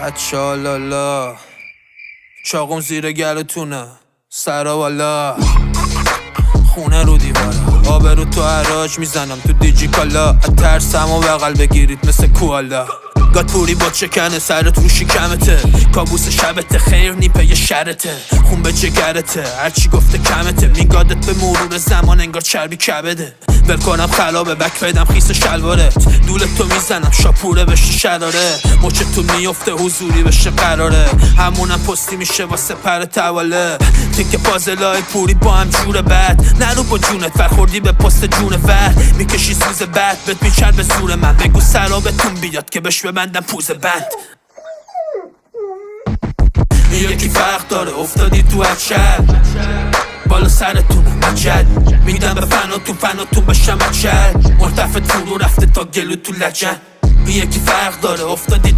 بچه‌ها لالا چاقم زیر گلتونه سرا والا خونه رو دیوارا آبرو تو حراج میزنم تو دیجی کالا ترسم و بغل بگیرید مثل کوالا گاتوری با چکنه سرت رو شکمته کابوس شبته خیر نیپه یه شرته خون به جگرته هرچی گفته کمته میگادت به مرور زمان انگار چربی کبده ول کنم خلابه بک بدم خیس شلوارت دولتو میزنم شاپوره بشه شراره مچتون میفته حضوری بشه قراره همونم پستی میشه واسه پر تواله تیک پازلای پوری با هم جور بد نرو با جونت برخوردی به پست جون ور میکشی سوز بد بهت میچر به زور من بگو سرابتون بیاد که بش ببندم پوز بند یکی فرق داره افتادی تو اچر بالا سرتونم مجد میدم به فناتون بشم اچر مرتفت فرو رفته تا گلو تو لجن یکی فرق داره افتادی